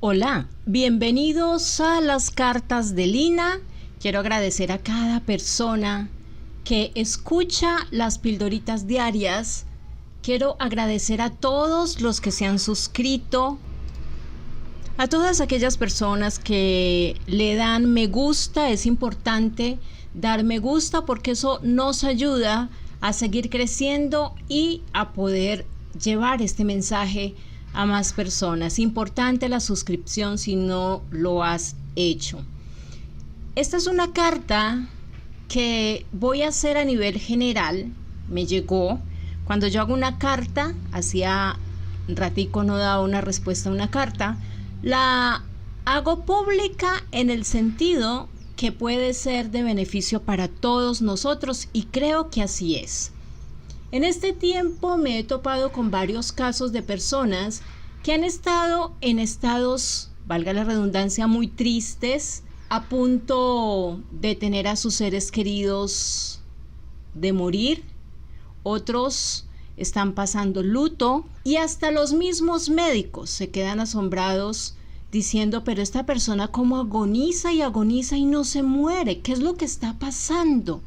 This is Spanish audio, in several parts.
Hola, bienvenidos a las cartas de Lina. Quiero agradecer a cada persona que escucha las pildoritas diarias. Quiero agradecer a todos los que se han suscrito, a todas aquellas personas que le dan me gusta. Es importante dar me gusta porque eso nos ayuda a seguir creciendo y a poder llevar este mensaje a más personas. Importante la suscripción si no lo has hecho. Esta es una carta que voy a hacer a nivel general. Me llegó. Cuando yo hago una carta, hacía ratico no daba una respuesta a una carta, la hago pública en el sentido que puede ser de beneficio para todos nosotros, y creo que así es. En este tiempo me he topado con varios casos de personas que han estado en estados, valga la redundancia, muy tristes, a punto de tener a sus seres queridos de morir. Otros están pasando luto y hasta los mismos médicos se quedan asombrados diciendo, pero esta persona cómo agoniza y no se muere, ¿qué es lo que está pasando?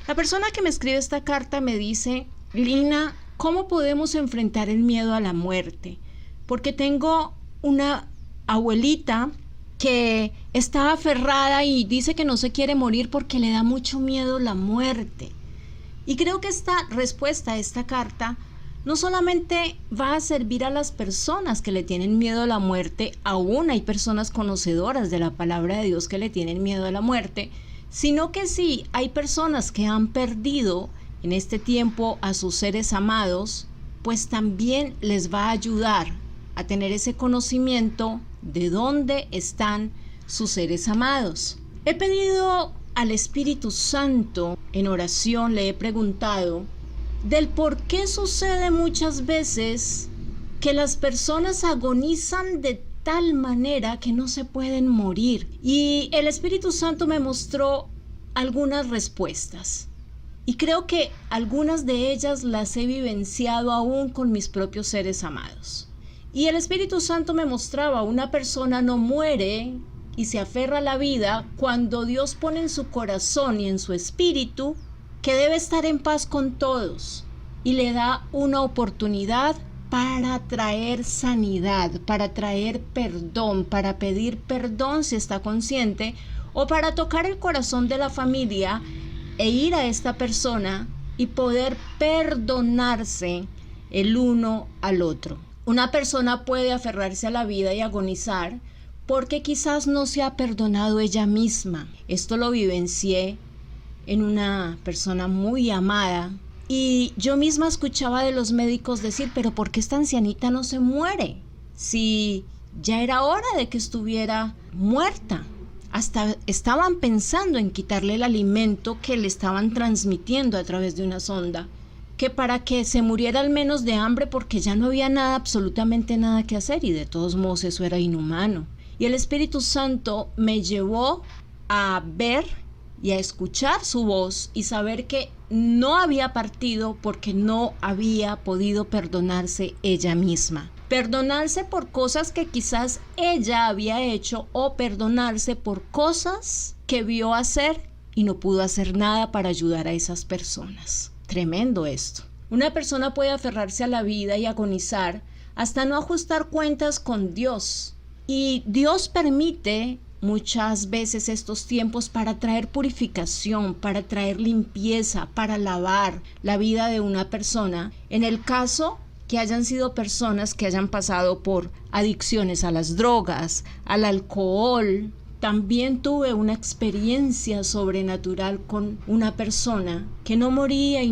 La persona que me escribe esta carta me dice, Lina, ¿cómo podemos enfrentar el miedo a la muerte? Porque tengo una abuelita que está aferrada y dice que no se quiere morir porque le da mucho miedo la muerte. Y creo que esta respuesta a esta carta no solamente va a servir a las personas que le tienen miedo a la muerte, aún hay personas conocedoras de la palabra de Dios que le tienen miedo a la muerte, sino que sí hay personas que han perdido en este tiempo a sus seres amados, pues también les va a ayudar a tener ese conocimiento de dónde están sus seres amados. He pedido al Espíritu Santo en oración, le he preguntado del por qué sucede muchas veces que las personas agonizan de tal manera que no se pueden morir. Y el Espíritu Santo me mostró algunas respuestas. Y creo que algunas de ellas las he vivenciado aún con mis propios seres amados. Y el Espíritu Santo me mostraba, una persona no muere y se aferra a la vida cuando Dios pone en su corazón y en su espíritu que debe estar en paz con todos y le da una oportunidad para traer sanidad, para traer perdón, para pedir perdón si está consciente, o para tocar el corazón de la familia e ir a esta persona y poder perdonarse el uno al otro. Una persona puede aferrarse a la vida y agonizar porque quizás no se ha perdonado ella misma. Esto lo vivencié en una persona muy amada y yo misma escuchaba de los médicos decir, pero ¿por qué esta ancianita no se muere? Si ya era hora de que estuviera muerta. Hasta estaban pensando en quitarle el alimento que le estaban transmitiendo a través de una sonda, que para que se muriera al menos de hambre porque ya no había nada, absolutamente nada que hacer, y de todos modos eso era inhumano. Y el Espíritu Santo me llevó a ver y a escuchar su voz y saber que no había partido porque no había podido perdonarse ella misma. Perdonarse por cosas que quizás ella había hecho, o perdonarse por cosas que vio hacer y no pudo hacer nada para ayudar a esas personas. Tremendo esto. Una persona puede aferrarse a la vida y agonizar hasta no ajustar cuentas con Dios. Y Dios permite muchas veces estos tiempos para traer purificación, para traer limpieza, para lavar la vida de una persona. En el caso que hayan sido personas que hayan pasado por adicciones a las drogas, al alcohol. También tuve una experiencia sobrenatural con una persona que no moría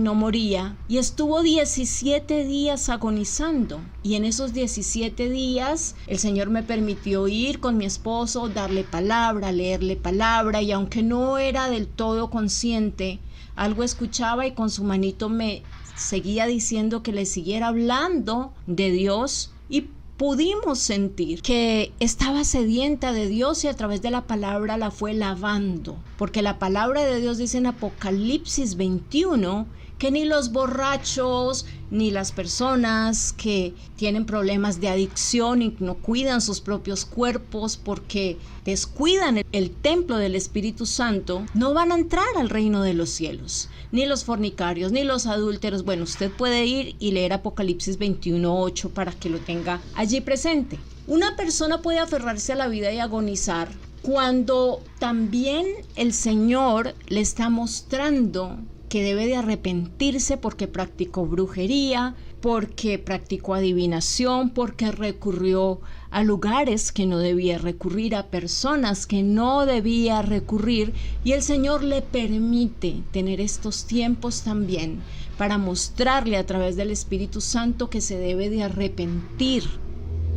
y estuvo 17 días agonizando. Y en esos 17 días el Señor me permitió ir con mi esposo, darle palabra, leerle palabra, y aunque no era del todo consciente, algo escuchaba y con su manito me seguía diciendo que le siguiera hablando de Dios, y pudimos sentir que estaba sedienta de Dios y a través de la palabra la fue lavando, porque la palabra de Dios dice en Apocalipsis 21 que ni los borrachos, ni las personas que tienen problemas de adicción y no cuidan sus propios cuerpos porque descuidan el templo del Espíritu Santo, no van a entrar al reino de los cielos. Ni los fornicarios, ni los adúlteros. Bueno, usted puede ir y leer Apocalipsis 21:8 para que lo tenga allí presente. Una persona puede aferrarse a la vida y agonizar cuando también el Señor le está mostrando que debe de arrepentirse porque practicó brujería, porque practicó adivinación, porque recurrió a lugares que no debía recurrir, a personas que no debía recurrir, y el Señor le permite tener estos tiempos también para mostrarle a través del Espíritu Santo que se debe de arrepentir,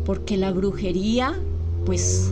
porque la brujería, pues,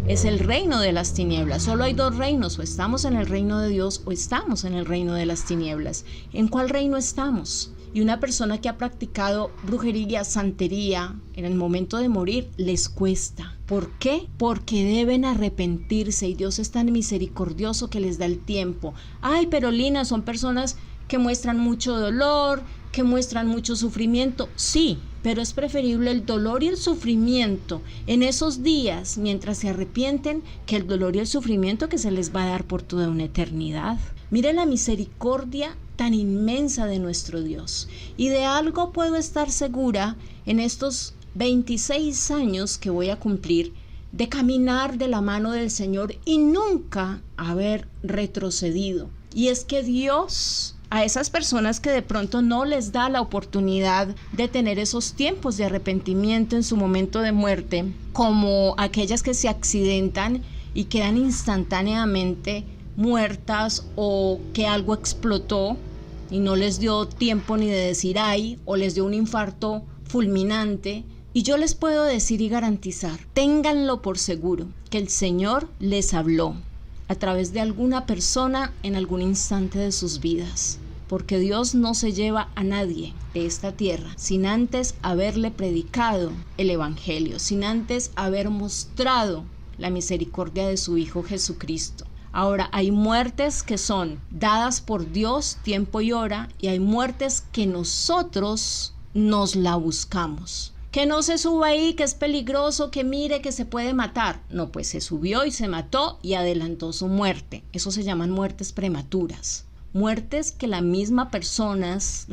es el reino de las tinieblas. Solo hay dos reinos: o estamos en el reino de Dios o estamos en el reino de las tinieblas. ¿En cuál reino estamos? Y una persona que ha practicado brujería, santería, en el momento de morir les cuesta. ¿Por qué? Porque deben arrepentirse, y Dios es tan misericordioso que les da el tiempo. Ay, pero Lina, son personas que muestran mucho dolor, que muestran mucho sufrimiento. Sí, pero es preferible el dolor y el sufrimiento en esos días mientras se arrepienten que el dolor y el sufrimiento que se les va a dar por toda una eternidad. Mire la misericordia tan inmensa de nuestro Dios. Y de algo puedo estar segura en estos 26 años que voy a cumplir de caminar de la mano del Señor y nunca haber retrocedido. Y es que Dios, a esas personas que de pronto no les da la oportunidad de tener esos tiempos de arrepentimiento en su momento de muerte, como aquellas que se accidentan y quedan instantáneamente muertas, o que algo explotó y no les dio tiempo ni de decir ay, o les dio un infarto fulminante. Y yo les puedo decir y garantizar, ténganlo por seguro, que el Señor les habló a través de alguna persona en algún instante de sus vidas, porque Dios no se lleva a nadie de esta tierra sin antes haberle predicado el Evangelio, sin antes haber mostrado la misericordia de su Hijo Jesucristo. Ahora, hay muertes que son dadas por Dios, tiempo y hora, y hay muertes que nosotros nos la buscamos. Que no se suba ahí, que es peligroso, que mire, que se puede matar. No, pues se subió y se mató y adelantó su muerte. Eso se llaman muertes prematuras. Muertes que las mismas personas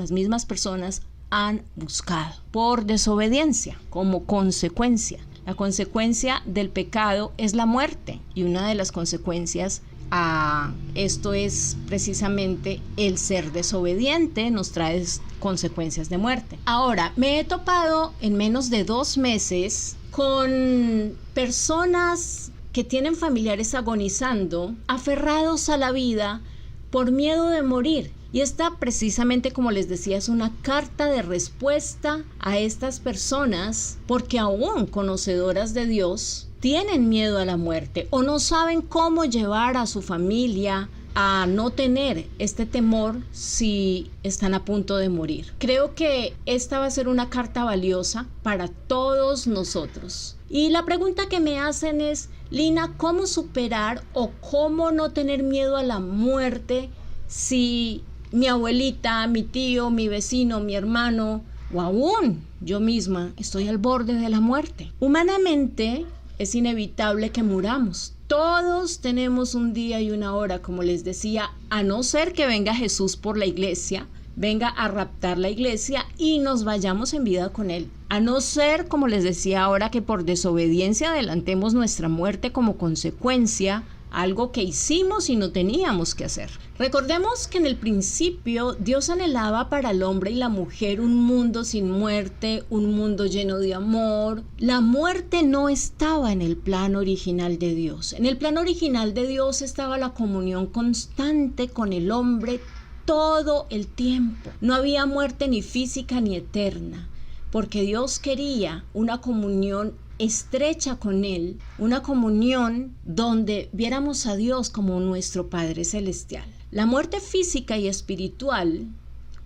han buscado por desobediencia como consecuencia. La consecuencia del pecado es la muerte, y una de las consecuencias a esto es precisamente el ser desobediente, nos trae consecuencias de muerte. Ahora, me he topado en menos de 2 meses con personas que tienen familiares agonizando, aferrados a la vida por miedo de morir. Y esta, precisamente como les decía, es una carta de respuesta a estas personas, porque aún conocedoras de Dios tienen miedo a la muerte o no saben cómo llevar a su familia a no tener este temor si están a punto de morir. Creo que esta va a ser una carta valiosa para todos nosotros. Y la pregunta que me hacen es: Lina, ¿cómo superar o cómo no tener miedo a la muerte si mi abuelita, mi tío, mi vecino, mi hermano o aún yo misma estoy al borde de la muerte? Humanamente es inevitable que muramos. Todos tenemos un día y una hora, como les decía, a no ser que venga Jesús por la iglesia, venga a raptar la iglesia y nos vayamos en vida con él. A no ser, como les decía ahora, que por desobediencia adelantemos nuestra muerte como consecuencia, algo que hicimos y no teníamos que hacer. Recordemos que en el principio Dios anhelaba para el hombre y la mujer un mundo sin muerte, un mundo lleno de amor. La muerte no estaba en el plan original de Dios. En el plan original de Dios estaba la comunión constante con el hombre todo el tiempo. No había muerte ni física ni eterna, porque Dios quería una comunión estrecha con él, una comunión donde viéramos a Dios como nuestro Padre Celestial. La muerte física y espiritual,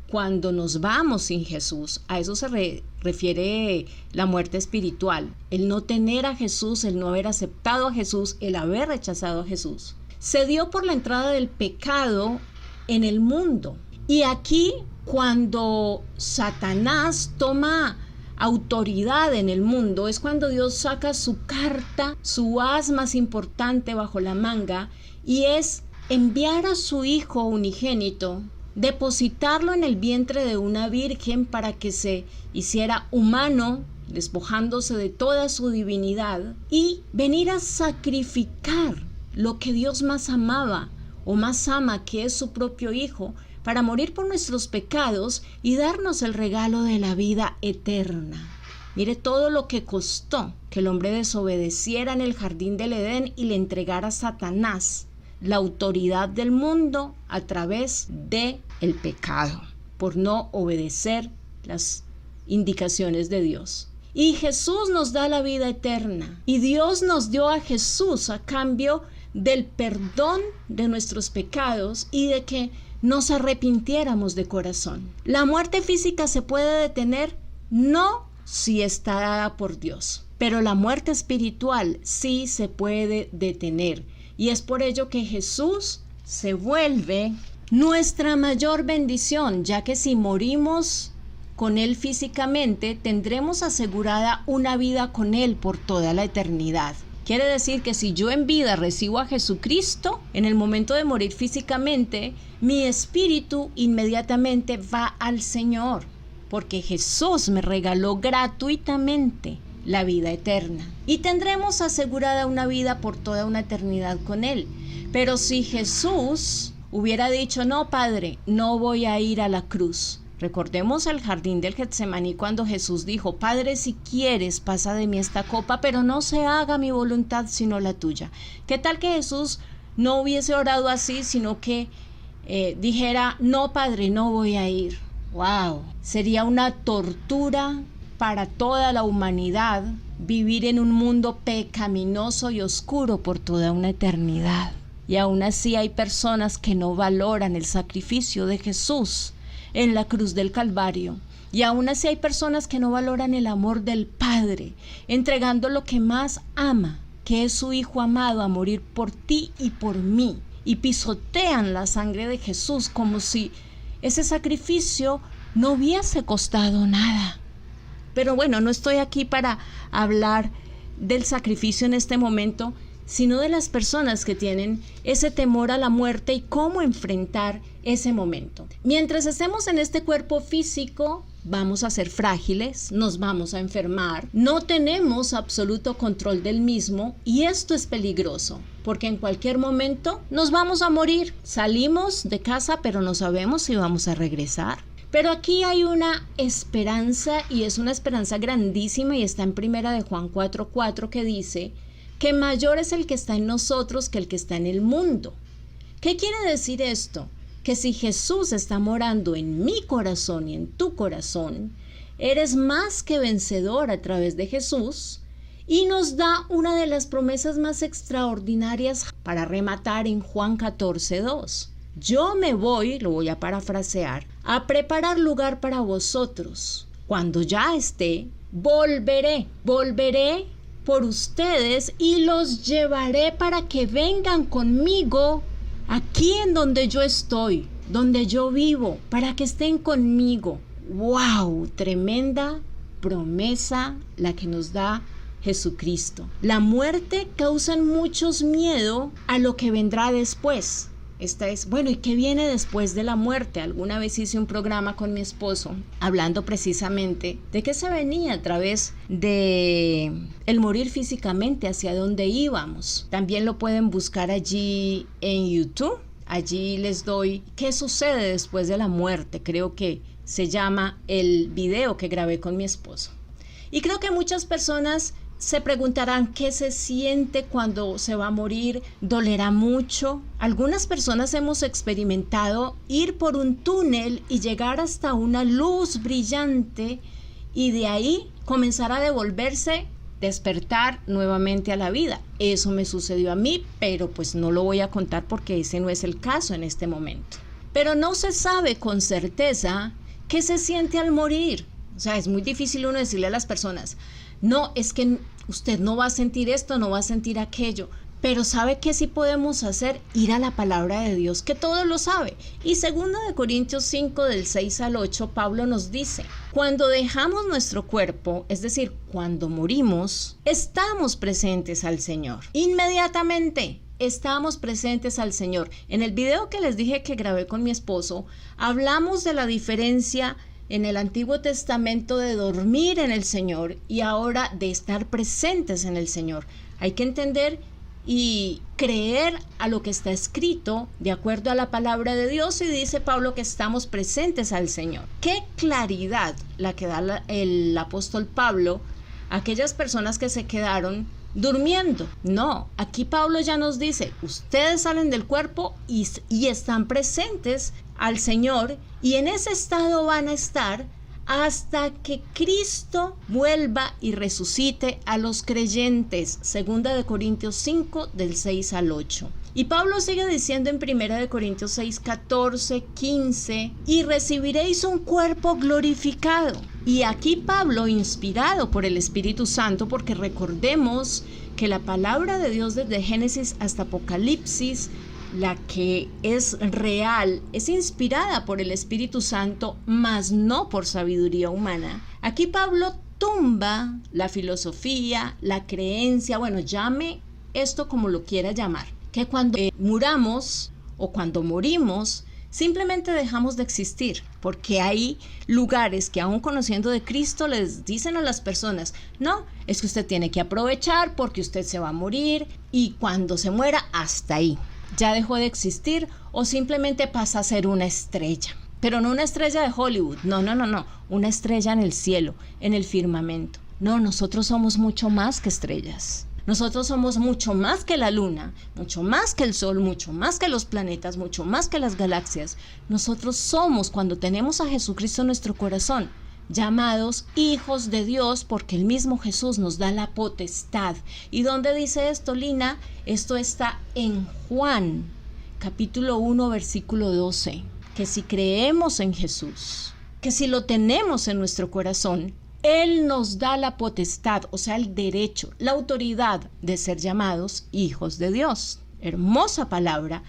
cuando nos vamos sin Jesús, a eso se refiere la muerte espiritual, el no tener a Jesús, el no haber aceptado a Jesús, el haber rechazado a Jesús, se dio por la entrada del pecado en el mundo. Y aquí, cuando Satanás toma autoridad en el mundo, es cuando Dios saca su carta, su as más importante bajo la manga, y es enviar a su Hijo unigénito, depositarlo en el vientre de una virgen para que se hiciera humano, despojándose de toda su divinidad, y venir a sacrificar lo que Dios más amaba o más ama, que es su propio Hijo, para morir por nuestros pecados y darnos el regalo de la vida eterna. Mire todo lo que costó que el hombre desobedeciera en el jardín del Edén y le entregara a Satanás la autoridad del mundo a través de el pecado, por no obedecer las indicaciones de Dios. Y Jesús nos da la vida eterna, y Dios nos dio a Jesús a cambio del perdón de nuestros pecados y de que nos arrepintiéramos de corazón. ¿La muerte física se puede detener? No, si está dada por Dios, pero la muerte espiritual sí se puede detener, y es por ello que Jesús se vuelve nuestra mayor bendición, ya que si morimos con Él físicamente, tendremos asegurada una vida con Él por toda la eternidad. Quiere decir que si yo en vida recibo a Jesucristo, en el momento de morir físicamente, mi espíritu inmediatamente va al Señor, porque Jesús me regaló gratuitamente la vida eterna. Y tendremos asegurada una vida por toda una eternidad con Él. Pero si Jesús hubiera dicho, no, Padre, no voy a ir a la cruz. Recordemos el jardín del Getsemaní cuando Jesús dijo, Padre, si quieres, pasa de mí esta copa, pero no se haga mi voluntad sino la tuya. ¿Qué tal que Jesús no hubiese orado así, sino que dijera, no, Padre, no voy a ir? ¡Wow! Sería una tortura para toda la humanidad vivir en un mundo pecaminoso y oscuro por toda una eternidad. Y aún así hay personas que no valoran el sacrificio de Jesús en la cruz del Calvario. Y aún así hay personas que no valoran el amor del Padre, entregando lo que más ama, que es su Hijo amado, a morir por ti y por mí. Y pisotean la sangre de Jesús como si ese sacrificio no hubiese costado nada. Pero bueno, no estoy aquí para hablar del sacrificio en este momento, sino de las personas que tienen ese temor a la muerte y cómo enfrentar ese momento. Mientras estemos en este cuerpo físico, vamos a ser frágiles, nos vamos a enfermar, no tenemos absoluto control del mismo, y esto es peligroso, porque en cualquier momento nos vamos a morir. Salimos de casa, pero no sabemos si vamos a regresar. Pero aquí hay una esperanza, y es una esperanza grandísima, y está en 1 Juan 4:4, que dice que mayor es el que está en nosotros que el que está en el mundo. ¿Qué quiere decir esto? Que si Jesús está morando en mi corazón y en tu corazón, eres más que vencedor a través de Jesús, y nos da una de las promesas más extraordinarias para rematar en Juan 14:2. Yo me voy, lo voy a parafrasear, a preparar lugar para vosotros. Cuando ya esté, volveré por ustedes y los llevaré para que vengan conmigo aquí en donde yo estoy, donde yo vivo, para que estén conmigo. ¡Wow! Tremenda promesa la que nos da Jesucristo. La muerte causa muchos miedo a lo que vendrá después. Esta es, bueno, ¿y qué viene después de la muerte? Alguna vez hice un programa con mi esposo hablando precisamente de qué se venía a través de el morir físicamente, hacia dónde íbamos. También lo pueden buscar allí en YouTube. Allí les doy qué sucede después de la muerte. Creo que se llama el video que grabé con mi esposo. Y creo que muchas personas se preguntarán qué se siente cuando se va a morir. ¿Dolerá mucho? Algunas personas hemos experimentado ir por un túnel y llegar hasta una luz brillante, y de ahí comenzar a devolverse, despertar nuevamente a la vida. Eso me sucedió a mí, pero pues no lo voy a contar porque ese no es el caso en este momento. Pero no se sabe con certeza qué se siente al morir. O sea, es muy difícil uno decirle a las personas, no, es que usted no va a sentir esto, no va a sentir aquello. Pero ¿sabe qué sí podemos hacer? Ir a la palabra de Dios, que todo lo sabe. Y 2 Corintios 5, del 6 al 8, Pablo nos dice: cuando dejamos nuestro cuerpo, es decir, cuando morimos, estamos presentes al Señor. Inmediatamente estamos presentes al Señor. En el video que les dije que grabé con mi esposo, hablamos de la diferencia en el Antiguo Testamento de dormir en el Señor y ahora de estar presentes en el Señor. Hay que entender y creer a lo que está escrito de acuerdo a la palabra de Dios, y dice Pablo que estamos presentes al Señor. Qué claridad la que da el apóstol Pablo a aquellas personas que se quedaron durmiendo. No, aquí Pablo ya nos dice: ustedes salen del cuerpo y están presentes al Señor, y en ese estado van a estar hasta que Cristo vuelva y resucite a los creyentes. 2 Corintios 5, del 6 al 8. Y Pablo sigue diciendo en 1 Corintios 6, 14, 15: y recibiréis un cuerpo glorificado. Y aquí Pablo, inspirado por el Espíritu Santo, porque recordemos que la palabra de Dios desde Génesis hasta Apocalipsis, la que es real, es inspirada por el Espíritu Santo, mas no por sabiduría humana. Aquí Pablo tumba la filosofía, la creencia, bueno, llame esto como lo quiera llamar, que cuando muramos o cuando morimos, simplemente dejamos de existir, porque hay lugares que aún conociendo de Cristo les dicen a las personas: no, es que usted tiene que aprovechar porque usted se va a morir, y cuando se muera, hasta ahí ya dejó de existir, o simplemente pasa a ser una estrella. Pero no una estrella de Hollywood, no, una estrella en el cielo, en el firmamento. No, nosotros somos mucho más que estrellas. Nosotros somos mucho más que la luna, mucho más que el sol, mucho más que los planetas, mucho más que las galaxias. Nosotros somos, cuando tenemos a Jesucristo en nuestro corazón, llamados hijos de Dios, porque el mismo Jesús nos da la potestad. ¿Y dónde dice esto, Lina? Esto está en Juan, capítulo 1, versículo 12. Que si creemos en Jesús, que si lo tenemos en nuestro corazón, Él nos da la potestad, o sea, el derecho, la autoridad de ser llamados hijos de Dios. Hermosa palabra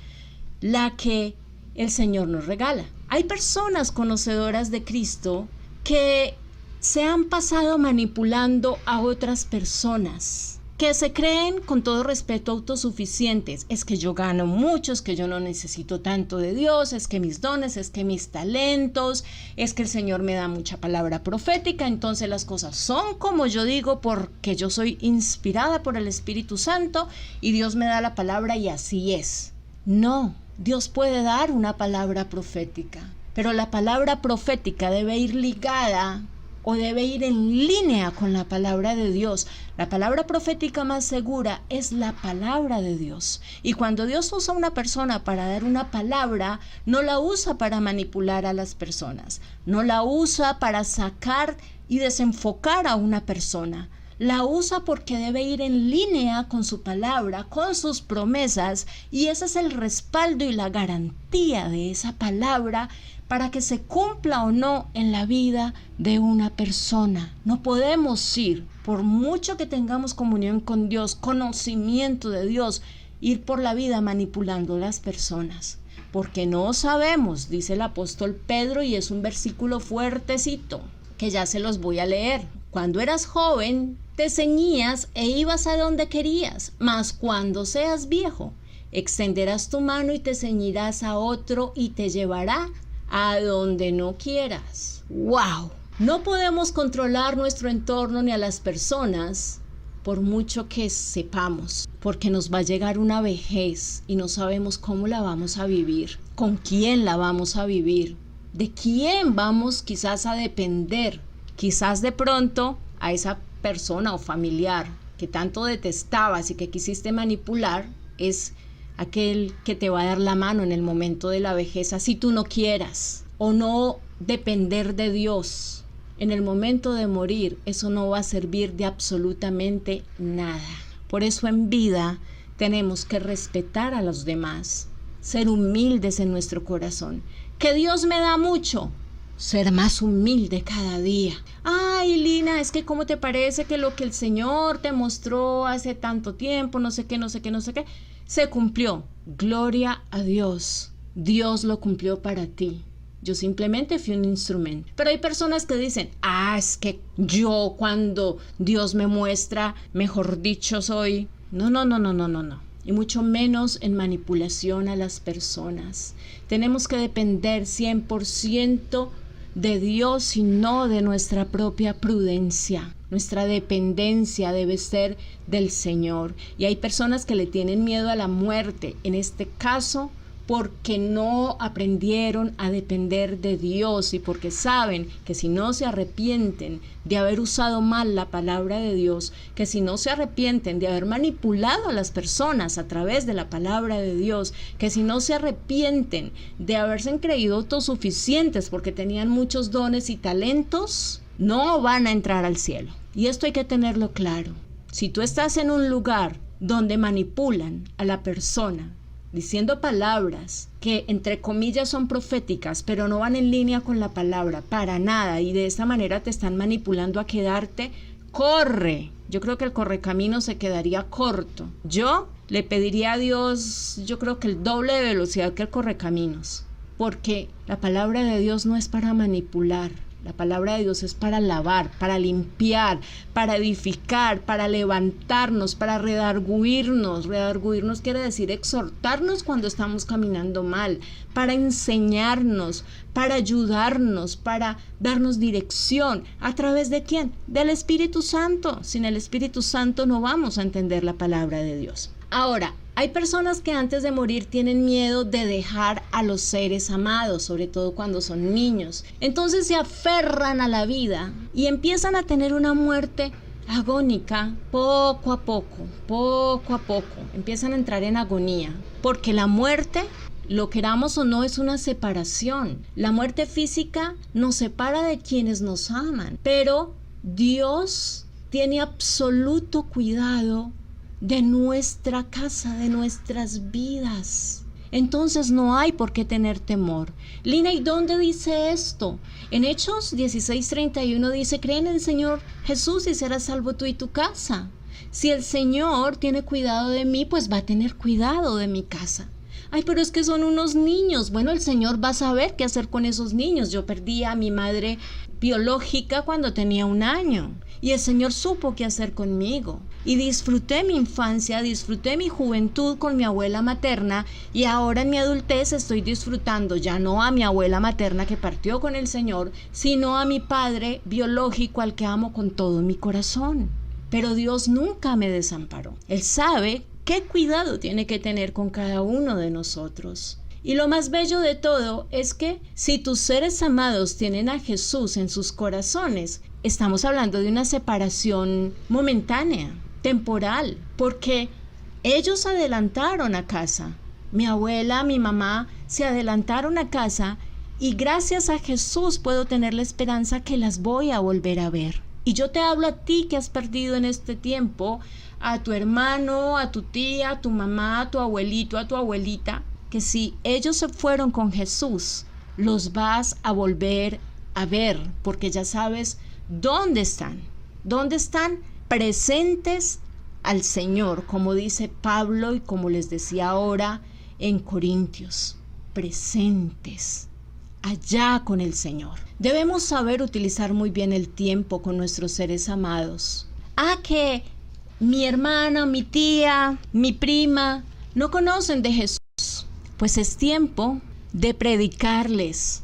la que el Señor nos regala. Hay personas conocedoras de Cristo que se han pasado manipulando a otras personas, que se creen, con todo respeto, autosuficientes. Es que yo gano mucho, es que yo no necesito tanto de Dios, es que mis dones, es que mis talentos, es que el Señor me da mucha palabra profética, entonces las cosas son como yo digo porque yo soy inspirada por el Espíritu Santo y Dios me da la palabra y así es. No, Dios puede dar una palabra profética, pero la palabra profética debe ir ligada o debe ir en línea con la palabra de Dios. La palabra profética más segura es la palabra de Dios. Y cuando Dios usa a una persona para dar una palabra, no la usa para manipular a las personas, no la usa para sacar y desenfocar a una persona. La usa porque debe ir en línea con su palabra, con sus promesas, y ese es el respaldo y la garantía de esa palabra para que se cumpla o no en la vida de una persona. No podemos ir, por mucho que tengamos comunión con Dios, conocimiento de Dios, ir por la vida manipulando a las personas, porque no sabemos, dice el apóstol Pedro, y es un versículo fuertecito, que ya se los voy a leer. Cuando eras joven, te ceñías e ibas a donde querías, mas cuando seas viejo, extenderás tu mano y te ceñirás a otro y te llevará a donde no quieras. ¡Wow! No podemos controlar nuestro entorno ni a las personas por mucho que sepamos, porque nos va a llegar una vejez y no sabemos cómo la vamos a vivir, con quién la vamos a vivir, de quién vamos quizás a depender. Quizás de pronto a esa persona o familiar que tanto detestabas y que quisiste manipular es aquel que te va a dar la mano en el momento de la vejez, así tú no quieras, o no depender de Dios. En el momento de morir, eso no va a servir de absolutamente nada. Por eso en vida tenemos que respetar a los demás, ser humildes en nuestro corazón. Que Dios me da mucho, ser más humilde cada día. Ay, Lina, es que ¿cómo te parece que lo que el Señor te mostró hace tanto tiempo, no sé qué, no sé qué, no sé qué, se cumplió? Gloria a Dios. Dios lo cumplió para ti. Yo simplemente fui un instrumento. Pero hay personas que dicen, es que yo cuando Dios me muestra, mejor dicho, soy... No, no, no, no, no, no, no. Y mucho menos en manipulación a las personas. Tenemos que depender 100% de Dios y no de nuestra propia prudencia. Nuestra dependencia debe ser del Señor. Y hay personas que le tienen miedo a la muerte. En este caso, porque no aprendieron a depender de Dios y porque saben que si no se arrepienten de haber usado mal la palabra de Dios, que si no se arrepienten de haber manipulado a las personas a través de la palabra de Dios, que si no se arrepienten de haberse creído autosuficientes porque tenían muchos dones y talentos, no van a entrar al cielo. Y esto hay que tenerlo claro. Si tú estás en un lugar donde manipulan a la persona, diciendo palabras que entre comillas son proféticas, pero no van en línea con la palabra para nada, y de esta manera te están manipulando a quedarte, corre. Yo creo que el correcamino se quedaría corto. Yo le pediría a Dios, yo creo que el doble de velocidad que el correcaminos, porque la palabra de Dios no es para manipular. La palabra de Dios es para lavar, para limpiar, para edificar, para levantarnos, para redarguirnos. Redarguirnos quiere decir exhortarnos cuando estamos caminando mal, para enseñarnos, para ayudarnos, para darnos dirección. ¿A través de quién? Del Espíritu Santo. Sin el Espíritu Santo no vamos a entender la palabra de Dios. Ahora, hay personas que antes de morir tienen miedo de dejar a los seres amados, sobre todo cuando son niños. Entonces se aferran a la vida y empiezan a tener una muerte agónica poco a poco. Empiezan a entrar en agonía, porque la muerte, lo queramos o no, es una separación. La muerte física nos separa de quienes nos aman, pero Dios tiene absoluto cuidado de nuestra casa, de nuestras vidas. Entonces no hay por qué tener temor. Lina, ¿y dónde dice esto? En Hechos 16:31 dice, cree en el Señor Jesús y serás salvo tú y tu casa. Si el Señor tiene cuidado de mí, pues va a tener cuidado de mi casa. Ay, pero es que son unos niños. Bueno, el Señor va a saber qué hacer con esos niños. Yo perdí a mi madre biológica cuando tenía 1 año. Y el Señor supo qué hacer conmigo. Y disfruté mi infancia, disfruté mi juventud con mi abuela materna. Y ahora en mi adultez estoy disfrutando ya no a mi abuela materna que partió con el Señor, sino a mi padre biológico al que amo con todo mi corazón. Pero Dios nunca me desamparó. Él sabe qué cuidado tiene que tener con cada uno de nosotros. Y lo más bello de todo es que si tus seres amados tienen a Jesús en sus corazones, estamos hablando de una separación momentánea, temporal, porque ellos adelantaron a casa. Mi abuela, mi mamá se adelantaron a casa y gracias a Jesús puedo tener la esperanza que las voy a volver a ver. Y yo te hablo a ti que has perdido en este tiempo a tu hermano, a tu tía, a tu mamá, a tu abuelito, a tu abuelita, que si ellos se fueron con Jesús, los vas a volver a ver, porque ya sabes dónde están. ¿Dónde están? Presentes al Señor, como dice Pablo y como les decía ahora en Corintios, presentes allá con el Señor. Debemos saber utilizar muy bien el tiempo con nuestros seres amados. Que mi hermana, mi tía, mi prima no conocen de Jesús, pues es tiempo de predicarles,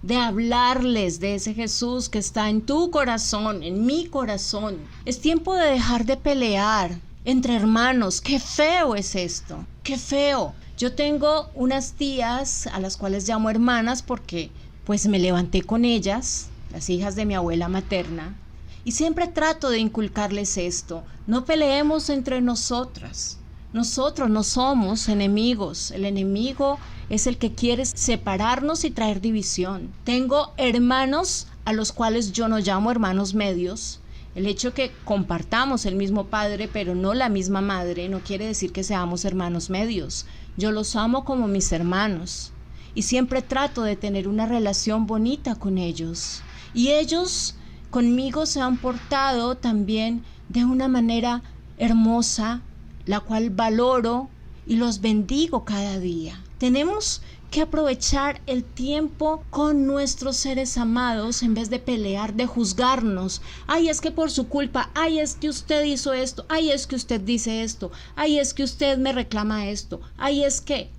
de hablarles de ese Jesús que está en tu corazón, en mi corazón. Es tiempo de dejar de pelear entre hermanos. ¡Qué feo es esto! ¡Qué feo! Yo tengo unas tías a las cuales llamo hermanas porque pues me levanté con ellas, las hijas de mi abuela materna, y siempre trato de inculcarles esto. No peleemos entre nosotras. Nosotros no somos enemigos. El enemigo es el que quiere separarnos y traer división. Tengo hermanos a los cuales yo no llamo hermanos medios. El hecho que compartamos el mismo padre pero no la misma madre no quiere decir que seamos hermanos medios. Yo los amo como mis hermanos. y siempre trato de tener una relación bonita con ellos. Y ellos conmigo se han portado también de una manera hermosa, la cual valoro y los bendigo cada día. Tenemos que aprovechar el tiempo con nuestros seres amados en vez de pelear, de juzgarnos. Ay, es que por su culpa, ay, es que usted hizo esto, ay, es que usted dice esto, ay, es que usted me reclama esto, ay, es que.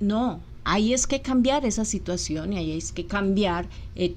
No, ahí es que cambiar esa situación y ahí es que cambiar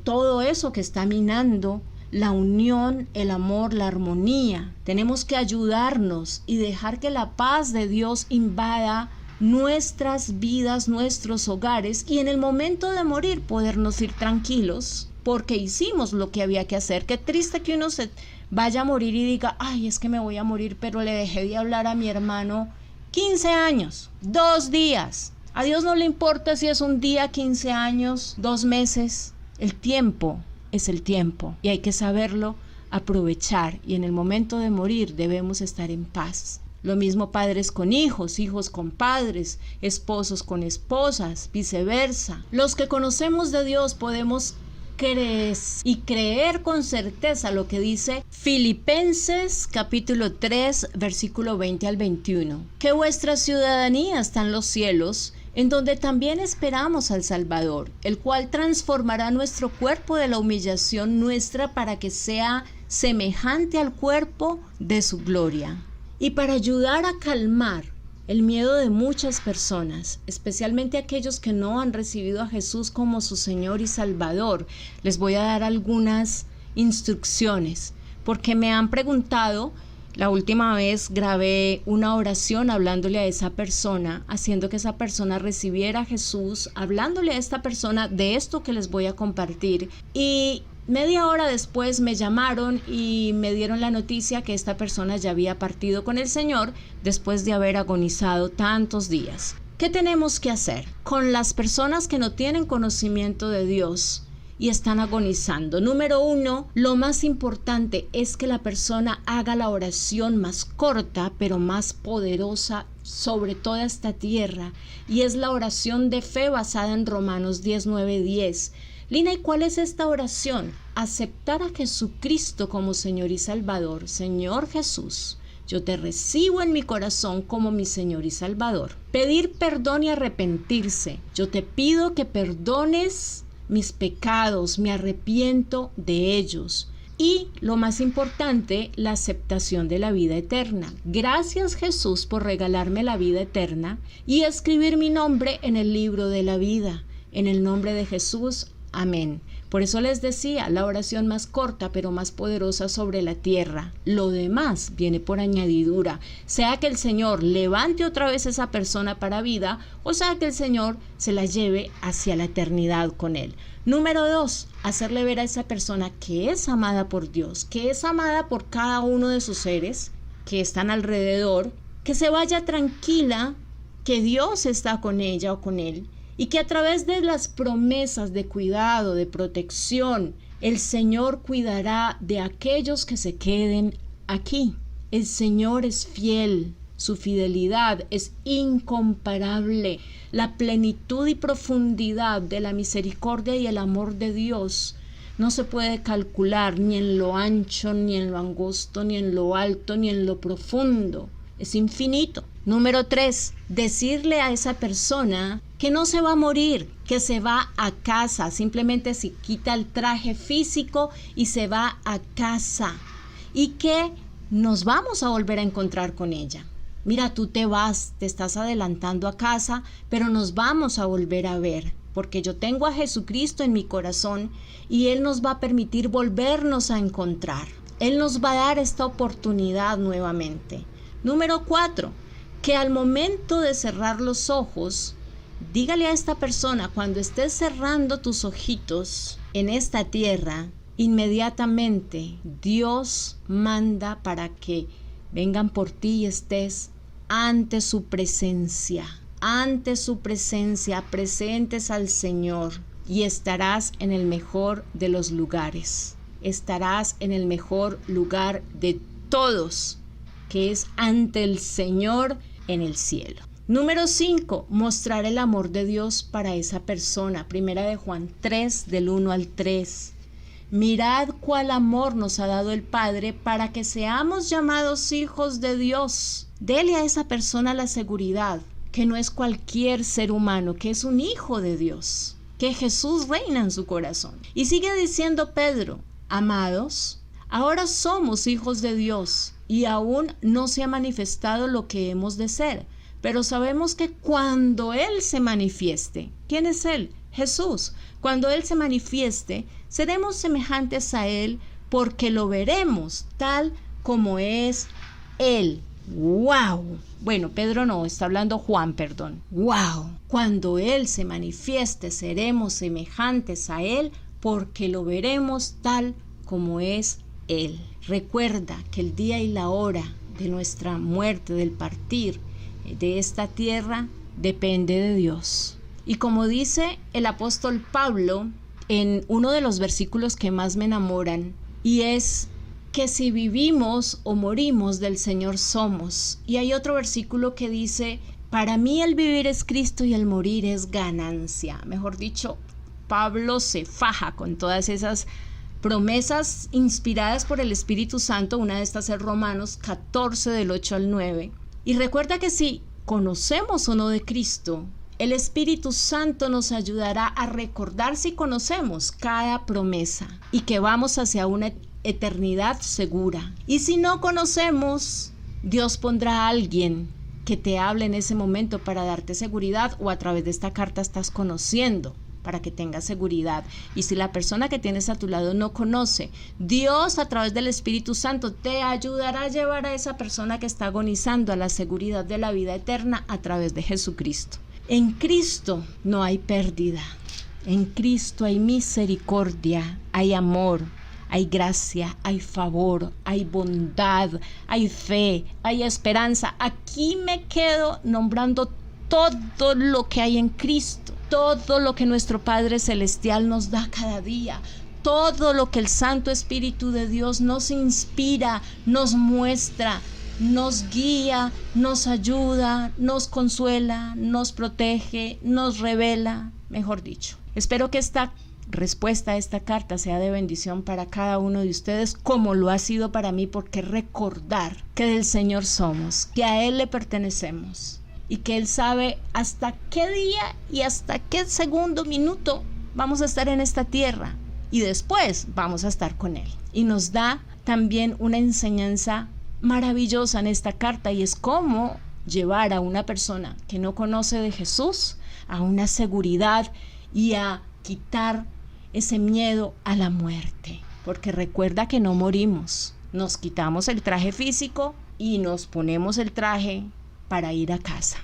todo eso que está minando la unión, el amor, la armonía. Tenemos que ayudarnos y dejar que la paz de Dios invada nuestras vidas, nuestros hogares, y en el momento de morir podernos ir tranquilos porque hicimos lo que había que hacer. Qué triste que uno se vaya a morir y diga, ay, es que me voy a morir, pero le dejé de hablar a mi hermano 15 años, 2 días. A Dios no le importa si es un día, 15 años, 2 meses. El tiempo es el tiempo y hay que saberlo aprovechar, y en el momento de morir debemos estar en paz. Lo mismo padres con hijos, hijos con padres, esposos con esposas, viceversa. Los que conocemos de Dios podemos creer con certeza lo que dice Filipenses capítulo 3 versículo 20 al 21, que vuestra ciudadanía está en los cielos, en donde también esperamos al Salvador, el cual transformará nuestro cuerpo de la humillación nuestra para que sea semejante al cuerpo de su gloria. Y para ayudar a calmar el miedo de muchas personas, especialmente aquellos que no han recibido a Jesús como su Señor y Salvador, les voy a dar algunas instrucciones, porque me han preguntado. La última vez grabé una oración hablándole a esa persona, haciendo que esa persona recibiera a Jesús, hablándole a esta persona de esto que les voy a compartir. Y media hora después me llamaron y me dieron la noticia que esta persona ya había partido con el Señor después de haber agonizado tantos días. ¿Qué tenemos que hacer con las personas que no tienen conocimiento de Dios y están agonizando? Número 1, lo más importante es que la persona haga la oración más corta pero más poderosa sobre toda esta tierra, y es la oración de fe basada en Romanos 19:10. Lina, ¿y cuál es esta oración? Aceptar a Jesucristo como Señor y Salvador. Señor Jesús, yo te recibo en mi corazón como mi Señor y Salvador. Pedir perdón y arrepentirse. Yo te pido que perdones mis pecados, me arrepiento de ellos. Y lo más importante, la aceptación de la vida eterna. Gracias, Jesús, por regalarme la vida eterna y escribir mi nombre en el libro de la vida. En el nombre de Jesús, amén. Por eso les decía, la oración más corta pero más poderosa sobre la tierra. Lo demás viene por añadidura. Sea que el Señor levante otra vez a esa persona para vida, o sea que el Señor se la lleve hacia la eternidad con Él. Número 2, hacerle ver a esa persona que es amada por Dios, que es amada por cada uno de sus seres que están alrededor, que se vaya tranquila, que Dios está con ella o con él, y que a través de las promesas de cuidado, de protección, el Señor cuidará de aquellos que se queden aquí. El Señor es fiel, su fidelidad es incomparable. La plenitud y profundidad de la misericordia y el amor de Dios no se puede calcular ni en lo ancho, ni en lo angosto, ni en lo alto, ni en lo profundo. Es infinito. Número 3, decirle a esa persona que no se va a morir, que se va a casa, simplemente se quita el traje físico y se va a casa, y que nos vamos a volver a encontrar con ella. Mira, tú te vas, te estás adelantando a casa, pero nos vamos a volver a ver, porque yo tengo a Jesucristo en mi corazón y Él nos va a permitir volvernos a encontrar. Él nos va a dar esta oportunidad nuevamente. Número 4, que al momento de cerrar los ojos, dígale a esta persona, cuando estés cerrando tus ojitos en esta tierra, inmediatamente Dios manda para que vengan por ti y estés ante su presencia, presentes al Señor, y estarás en el mejor de los lugares. Estarás en el mejor lugar de todos, que es ante el Señor en el cielo. Número 5, mostrar el amor de Dios para esa persona. Primera de Juan 3, del 1 al 3. Mirad cuál amor nos ha dado el Padre para que seamos llamados hijos de Dios. Dele a esa persona la seguridad que no es cualquier ser humano, que es un hijo de Dios, que Jesús reina en su corazón. Y sigue diciendo Pedro, amados, ahora somos hijos de Dios y aún no se ha manifestado lo que hemos de ser, pero sabemos que cuando Él se manifieste, ¿quién es Él? Jesús. Cuando Él se manifieste, seremos semejantes a Él porque lo veremos tal como es Él. ¡Wow! Bueno, Pedro no, está hablando Juan, perdón. ¡Wow! Cuando Él se manifieste, seremos semejantes a Él porque lo veremos tal como es Él. Recuerda que el día y la hora de nuestra muerte, del partir de esta tierra, depende de Dios. Y como dice el apóstol Pablo en uno de los versículos que más me enamoran, y es que si vivimos o morimos, del Señor somos. Y hay otro versículo que dice, para mí el vivir es Cristo y el morir es ganancia. Mejor dicho, Pablo se faja con todas esas promesas inspiradas por el Espíritu Santo. Una de estas es Romanos 14, del 8 al 9. Y recuerda que si conocemos o no de Cristo, el Espíritu Santo nos ayudará a recordar si conocemos cada promesa y que vamos hacia una eternidad segura. Y si no conocemos, Dios pondrá a alguien que te hable en ese momento para darte seguridad, o a través de esta carta estás conociendo para que tengas seguridad. Y si la persona que tienes a tu lado no conoce, Dios a través del Espíritu Santo te ayudará a llevar a esa persona que está agonizando a la seguridad de la vida eterna a través de Jesucristo. En Cristo no hay pérdida. En Cristo hay misericordia, hay amor, hay gracia, hay favor, hay bondad, hay fe, hay esperanza. Aquí me quedo nombrando todo lo que hay en Cristo, todo lo que nuestro Padre Celestial nos da cada día, todo lo que el Santo Espíritu de Dios nos inspira, nos muestra, nos guía, nos ayuda, nos consuela, nos protege, nos revela, mejor dicho. Espero que esta respuesta a esta carta sea de bendición para cada uno de ustedes, como lo ha sido para mí, porque recordar que del Señor somos, que a Él le pertenecemos y que Él sabe hasta qué día y hasta qué segundo, minuto vamos a estar en esta tierra, y después vamos a estar con Él. Y nos da también una enseñanza maravillosa en esta carta, y es cómo llevar a una persona que no conoce de Jesús a una seguridad y a quitar ese miedo a la muerte, porque recuerda que no morimos, nos quitamos el traje físico y nos ponemos el traje para ir a casa.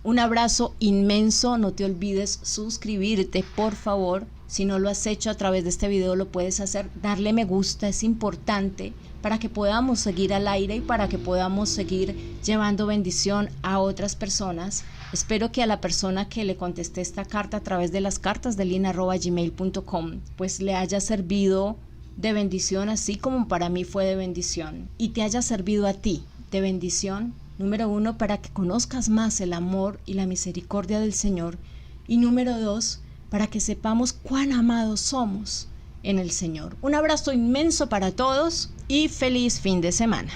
Un abrazo inmenso, no te olvides suscribirte, por favor. Si no lo has hecho a través de este video, lo puedes hacer, darle me gusta, es importante para que podamos seguir al aire y para que podamos seguir llevando bendición a otras personas. Espero que a la persona que le contesté esta carta a través de las cartas de lina@gmail.com, pues le haya servido de bendición, así como para mí fue de bendición, y te haya servido a ti de bendición. Número 1, para que conozcas más el amor y la misericordia del Señor. Y número 2, para que sepamos cuán amados somos en el Señor. Un abrazo inmenso para todos y feliz fin de semana.